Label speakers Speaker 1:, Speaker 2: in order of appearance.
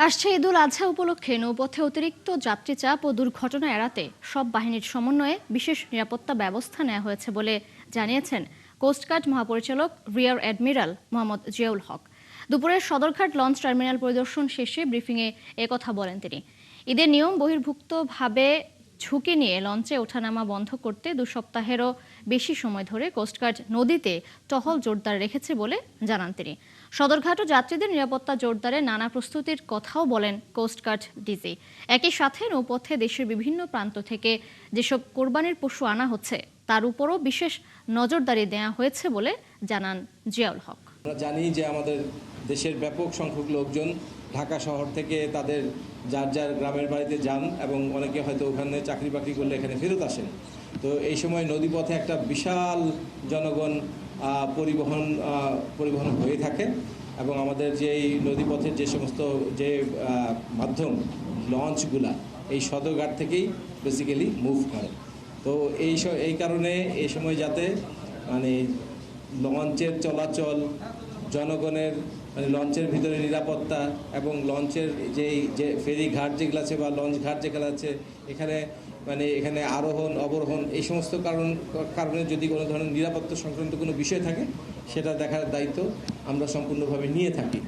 Speaker 1: আসছে ঈদুল আজহা উপলক্ষে নৌপথে অতিরিক্ত যাত্রী চাপ ও দুর্ঘটনা এড়াতে সব বাহিনীর সমন্বয়ে বিশেষ নিরাপত্তা ব্যবস্থা নেওয়া হয়েছে বলে জানিয়েছেন কোস্টগার্ড মহাপরিচালক রিয়ার অ্যাডমিরাল মোহাম্মদ জিয়াউল হক। দুপুরে সদরঘাট লঞ্চ টার্মিনাল পরিদর্শন শেষে ব্রিফিংয়ে একথা বলেন তিনি। ঈদের নিয়ম বহির্ভুক্তভাবে ঝুঁকি নিয়ে লঞ্চে ওঠানামা বন্ধ করতে 2 সপ্তাহেরও বেশি সময় ধরে কোস্টগার্ড নদীতে টহল জোরদার রেখেছে বলে জানান তিনি। সদরঘাট ও যাত্রীদের নিরাপত্তা জোরদারে নানা প্রস্তুতির কথাও বলেন কোস্টগার্ড ডিজি। একই সাথে নৌপথে দেশের বিভিন্ন প্রান্ত থেকে যেসব কোরবানির পশু আনা হচ্ছে তার উপরও বিশেষ নজরদারি দেওয়া হয়েছে বলে জানান জিয়াউল হক।
Speaker 2: আমরা জানি যে আমাদের দেশের ব্যাপক সংখ্যক লোকজন ঢাকা শহর থেকে তাদের যার যার গ্রামের বাড়িতে যান এবং অনেকে হয়তো ওখানে চাকরি বাকরি করলে এখানে ফেরত আসেন। তো এই সময় নদীপথে একটা বিশাল জনগণ পরিবহন হয়ে থাকে এবং আমাদের যে এই নদীপথের যে সমস্ত যে মাধ্যম লঞ্চগুলা এই সদরঘাট থেকেই বেসিক্যালি মুভ করে। তো এই কারণে এই সময় যাতে মানে লঞ্চের চলাচল, জনগণের মানে লঞ্চের ভিতরে নিরাপত্তা এবং লঞ্চের যে ফেরি ঘাট যেগুলো আছে বা লঞ্চ ঘাট যেগুলো আছে এখানে আরোহণ অবরোহণ এই সমস্ত কারণে যদি কোনো ধরনের নিরাপত্তা সংক্রান্ত কোনো বিষয় থাকে সেটা দেখার দায়িত্ব আমরা সম্পূর্ণভাবে নিয়ে থাকি।